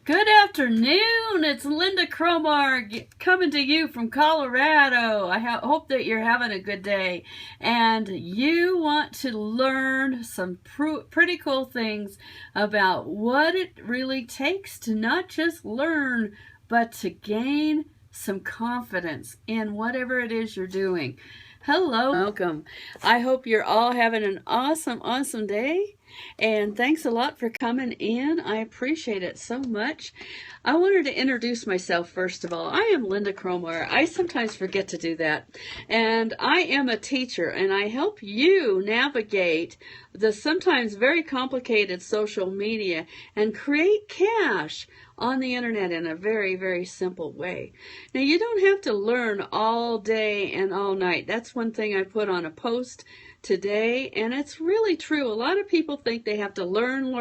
Good afternoon. It's Lynda Cromar coming to you from Colorado. I hope that you're having a good day and you want to learn some pretty cool things about what it really takes to not just learn, but to gain some confidence in whatever it is you're doing. Hello, welcome. I hope you're all having an awesome day. And thanks a lot for coming in. I appreciate it so much. I wanted to introduce myself first of all. I am Lynda Cromar. I sometimes forget to do that. And I am a teacher and I help you navigate the sometimes very complicated social media and create cash on the internet in a very simple way. Now, you don't have to learn all day and all night. That's one thing I put on a post today, and it's really true. A lot of people think they have to learn.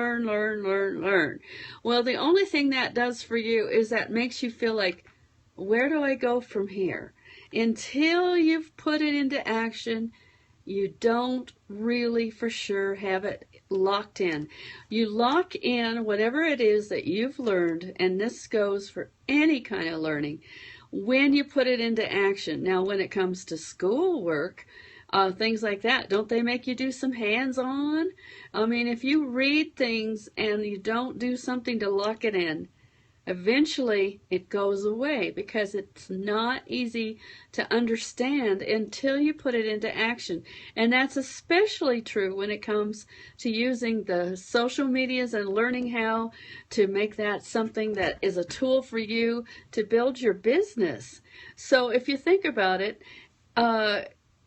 Well, the only thing that does for you is that makes you feel like, where do I go from here? Until you've put it into action, you don't really for sure have it locked in. You lock in whatever it is that you've learned, and this goes for any kind of learning, when you put it into action. Now, when it comes to schoolwork, things like that, don't they make you do some hands-on? I mean, if you read things and you don't do something to lock it in, eventually it goes away because it's not easy to understand until you put it into action. And that's especially true when it comes to using the social medias and learning how to make that something that is a tool for you to build your business. So if you think about it,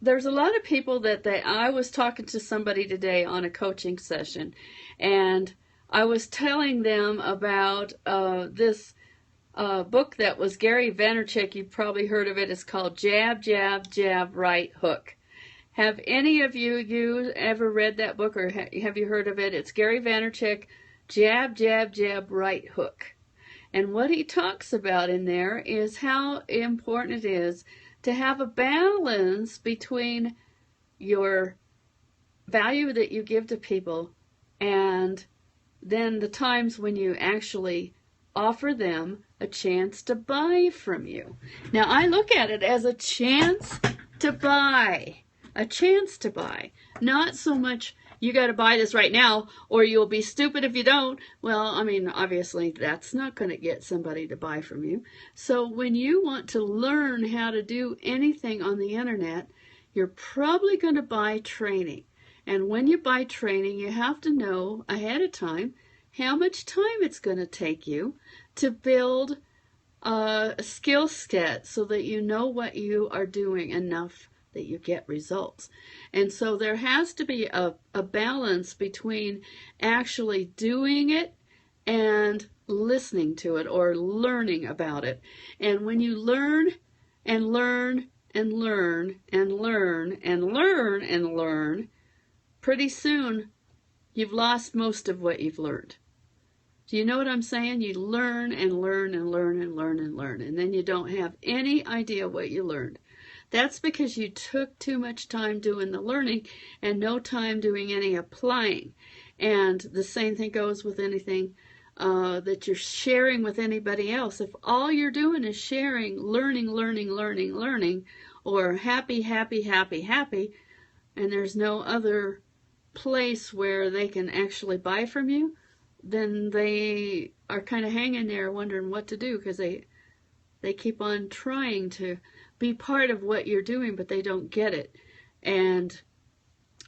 there's a lot of people I was talking to somebody today on a coaching session, and I was telling them about this book that was Gary Vaynerchuk. You've probably heard of it. It's called Jab, Jab, Jab, Right Hook. Have any of you ever read that book, or have you heard of it? It's Gary Vaynerchuk, Jab, Jab, Jab, Right Hook. And what he talks about in there is how important it is to have a balance between your value that you give to people and then the times when you actually offer them a chance to buy from you. Now, I look at it as a chance to buy. A chance to buy. Not so much, you got to buy this right now or you'll be stupid if you don't. Well, I mean, obviously that's not going to get somebody to buy from you. So when you want to learn how to do anything on the internet, you're probably going to buy training. And when you buy training, you have to know ahead of time how much time it's going to take you to build a skill set so that you know what you are doing enough that you get results. And so there has to be a balance between actually doing it and listening to it or learning about it. And when you learn and learn and learn and learn and learn and learn, pretty soon you've lost most of what you've learned. Do you know what I'm saying? You learn and learn and learn and learn and learn, and then you don't have any idea what you learned. That's because you took too much time doing the learning and no time doing any applying. And the same thing goes with anything that you're sharing with anybody else. If all you're doing is sharing, learning, or happy, and there's no other place where they can actually buy from you, then they are kind of hanging there wondering what to do because they keep on trying to be part of what you're doing, but they don't get it. And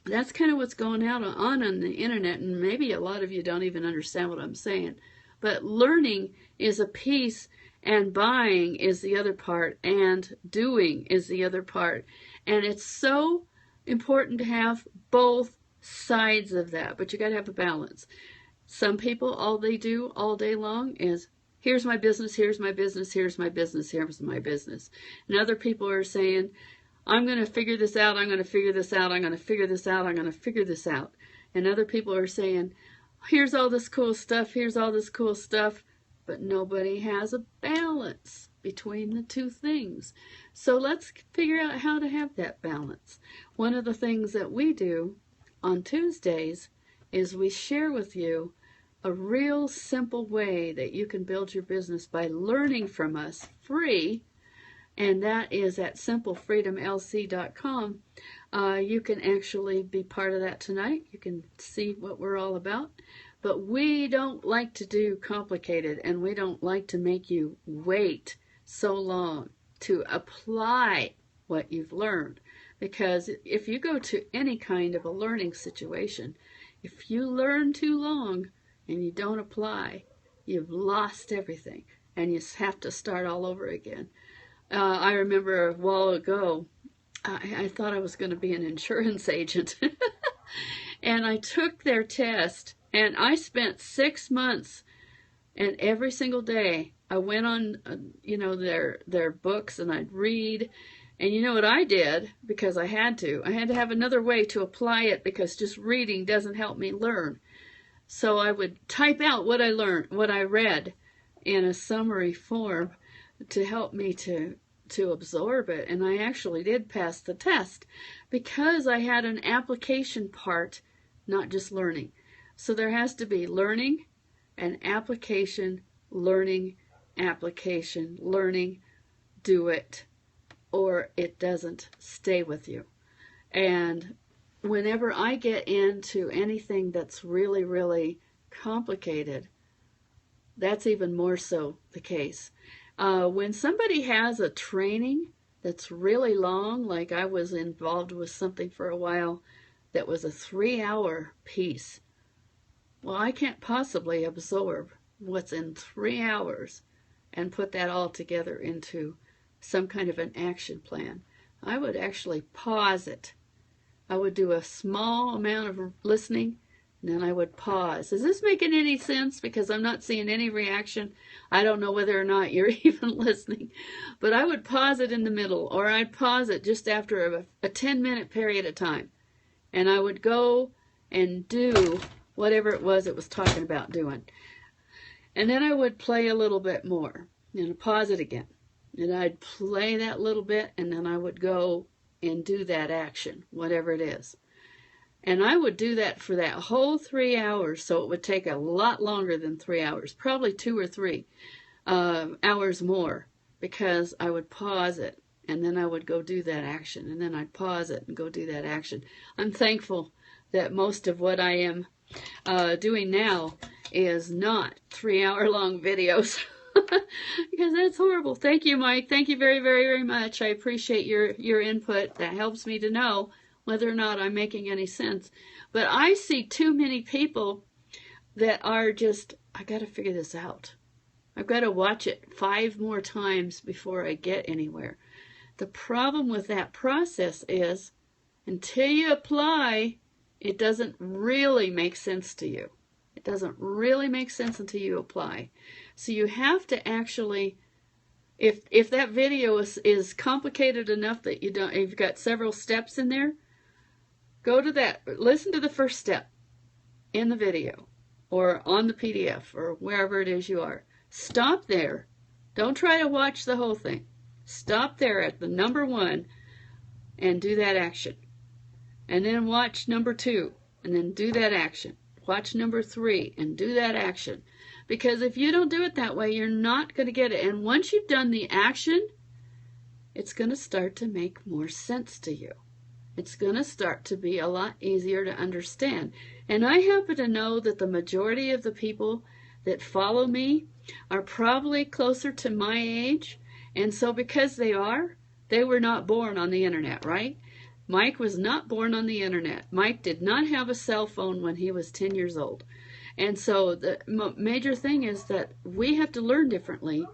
that's kind of what's going on the internet, and maybe a lot of you don't even understand what I'm saying. But learning is a piece, and buying is the other part, and doing is the other part. And it's so important to have both sides of that, but you got to have a balance. Some people, all they do all day long is, here's my business, here's my business, here's my business, here's my business. And other people are saying, I'm going to figure this out, I'm going to figure this out, I'm going to figure this out, I'm going to figure this out. And other people are saying, here's all this cool stuff, here's all this cool stuff, but nobody has a balance between the two things. So let's figure out how to have that balance. One of the things that we do on Tuesdays is we share with you a real simple way that you can build your business by learning from us free, and that is at simplefreedomlc.com. You can actually be part of that tonight. You can see what we're all about. But we don't like to do complicated, and we don't like to make you wait so long to apply what you've learned. Because if you go to any kind of a learning situation, if you learn too long and you don't apply, you've lost everything, and you have to start all over again. I remember a while ago, I thought I was going to be an insurance agent, and I took their test, and I spent 6 months, and every single day I went on, their books, and I'd read. And you know what I did? Because I had to have another way to apply it, because just reading doesn't help me learn. So I would type out what I learned, what I read, in a summary form to help me to absorb it. And I actually did pass the test because I had an application part, not just learning. So there has to be learning and application, learning, application, learning, do it, or it doesn't stay with you. And whenever I get into anything that's really, really complicated, that's even more so the case. When somebody has a training that's really long, like I was involved with something for a while that was a 3-hour piece, well, I can't possibly absorb what's in 3 hours and put that all together into some kind of an action plan. I would actually pause it. I would do a small amount of listening, and then I would pause. Is this making any sense? Because I'm not seeing any reaction. I don't know whether or not you're even listening. But I would pause it in the middle, or I'd pause it just after a 10-minute period of time. And I would go and do whatever it was talking about doing. And then I would play a little bit more, and pause it again. And I'd play that little bit, and then I would go and do that action, whatever it is. And I would do that for that whole 3 hours, so it would take a lot longer than 3 hours, probably 2 or 3 hours more, because I would pause it, and then I would go do that action, and then I'd pause it and go do that action. I'm thankful that most of what I am doing now is not 3-hour-long videos. Because that's horrible. Thank you, Mike. Thank you very, very, very much. I appreciate your input. That helps me to know whether or not I'm making any sense. But I see too many people that are just, I got to figure this out. I've got to watch it 5 more times before I get anywhere. The problem with that process is, until you apply, it doesn't really make sense to you. It doesn't really make sense until you apply. So you have to actually, if that video is complicated enough that you've got several steps in there, go to that, listen to the first step in the video or on the PDF or wherever it is you are. Stop there. Don't try to watch the whole thing. Stop there at the number 1 and do that action. And then watch number 2 and then do that action. Watch number 3 and do that action. Because if you don't do it that way, you're not going to get it. And once you've done the action, it's going to start to make more sense to you. It's going to start to be a lot easier to understand. And I happen to know that the majority of the people that follow me are probably closer to my age. And so because they were not born on the internet, right? Mike was not born on the internet. Mike did not have a cell phone when he was 10 years old. And so the major thing is that we have to learn differently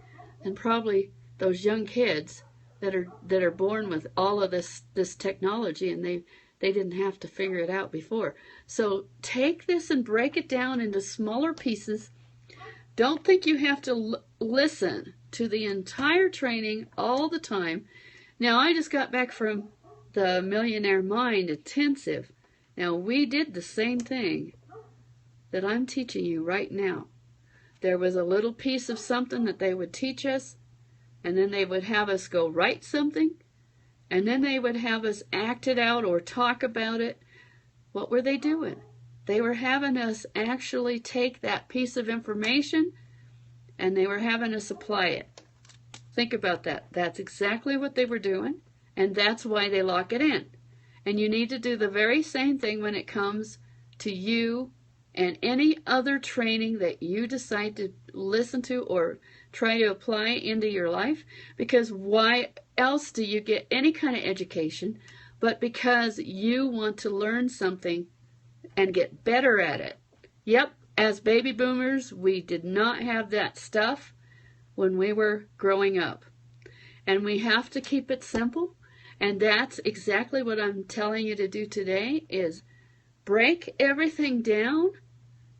than probably those young kids that are born with all of this technology, and they didn't have to figure it out before. So take this and break it down into smaller pieces. Don't think you have to listen to the entire training all the time. Now, I just got back from the Millionaire Mind Intensive. Now, we did the same thing that I'm teaching you right now. There was a little piece of something that they would teach us, and then they would have us go write something, and then they would have us act it out or talk about it. What were they doing? They were having us actually take that piece of information and they were having us apply it. Think about that. That's exactly what they were doing, and that's why they lock it in. And you need to do the very same thing when it comes to you and any other training that you decide to listen to or try to apply into your life. Because why else do you get any kind of education but because you want to learn something and get better at it? Yep, as baby boomers, we did not have that stuff when we were growing up. And we have to keep it simple. And that's exactly what I'm telling you to do today, is break everything down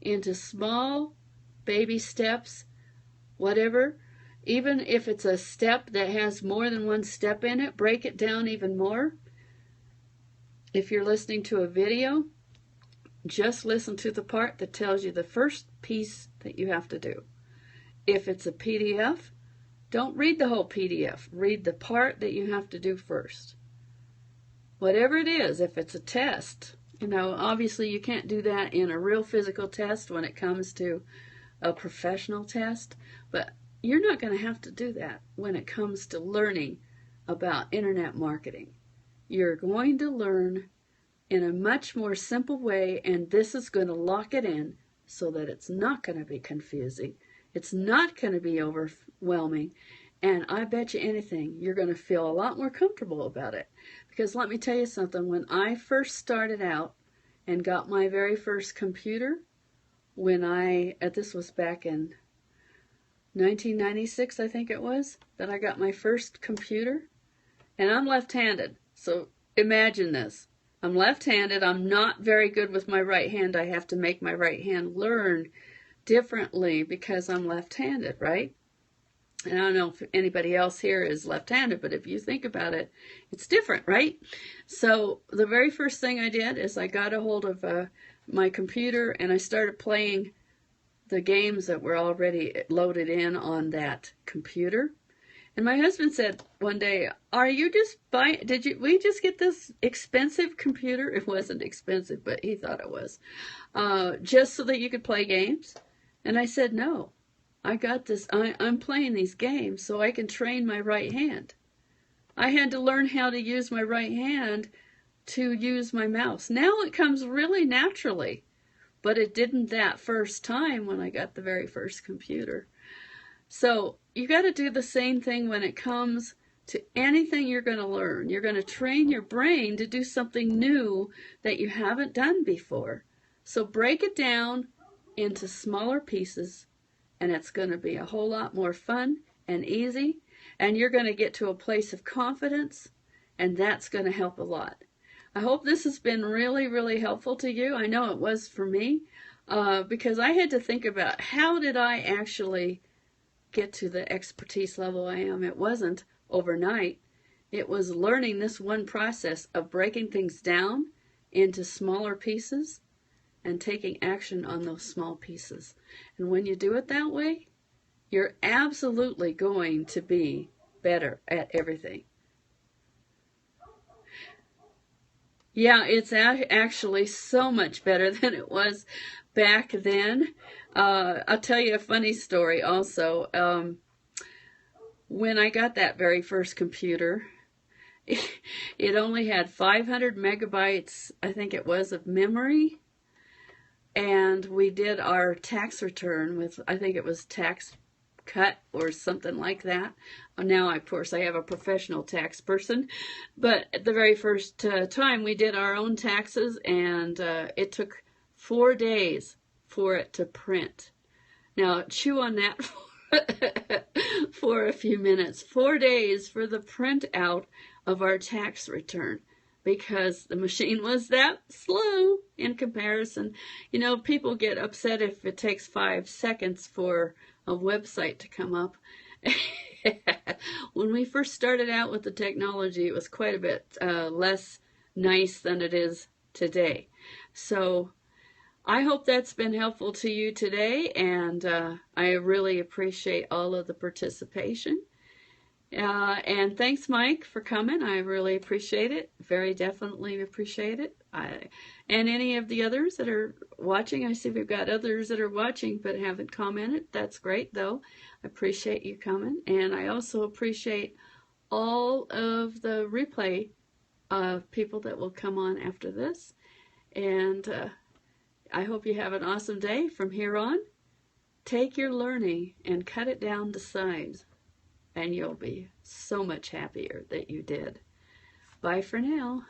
into small baby steps, whatever. Even if it's a step that has more than one step in it, break it down even more. If you're listening to a video, just listen to the part that tells you the first piece that you have to do. If it's a PDF, don't read the whole PDF. Read the part that you have to do first. Whatever it is, if it's a test, obviously you can't do that in a real physical test when it comes to a professional test, but you're not going to have to do that when it comes to learning about internet marketing. You're going to learn in a much more simple way, and this is going to lock it in so that it's not going to be confusing. It's not going to be overwhelming, and I bet you anything, you're going to feel a lot more comfortable about it. Because let me tell you something, when I first started out and got my very first computer, this was back in 1996, I think it was, that I got my first computer, and I'm left-handed, so imagine this. I'm left-handed, I'm not very good with my right hand, I have to make my right hand learn differently because I'm left-handed, right? And I don't know if anybody else here is left-handed, but if you think about it, it's different, right? So the very first thing I did is I got a hold of my computer and I started playing the games that were already loaded in on that computer. And my husband said one day, "Are you just buying? We just get this expensive computer?" It wasn't expensive, but he thought it was, just so that you could play games. And I said, "No, I got this. I'm playing these games so I can train my right hand. I had to learn how to use my right hand to use my mouse. Now it comes really naturally, but it didn't that first time when I got the very first computer." So you got to do the same thing when it comes to anything you're going to learn. You're going to train your brain to do something new that you haven't done before. So break it down into smaller pieces, and it's going to be a whole lot more fun and easy, and you're going to get to a place of confidence, and that's going to help a lot. I hope this has been really, really helpful to you. I know it was for me, because I had to think about how did I actually get to the expertise level I am. It wasn't overnight. It was learning this one process of breaking things down into smaller pieces and taking action on those small pieces. And when you do it that way, you're absolutely going to be better at everything. Yeah, it's actually so much better than it was back then. I'll tell you a funny story also. When I got that very first computer, it only had 500 megabytes, I think it was, of memory. And we did our tax return with, I think it was tax cut or something like that. Now, of course, I have a professional tax person, but at the very first time we did our own taxes, and it took 4 days for it to print. Now, chew on that for a few minutes. 4 days for the print out of our tax return, because the machine was that slow in comparison. People get upset if it takes 5 seconds for a website to come up. When we first started out with the technology, it was quite a bit less nice than it is today. So I hope that's been helpful to you today, and I really appreciate all of the participation. And thanks, Mike, for coming. I really appreciate it. Very definitely appreciate it. And any of the others that are watching, I see we've got others that are watching but haven't commented. That's great, though. I appreciate you coming. And I also appreciate all of the replay people that will come on after this. And I hope you have an awesome day from here on. Take your learning and cut it down to size, and you'll be so much happier that you did. Bye for now.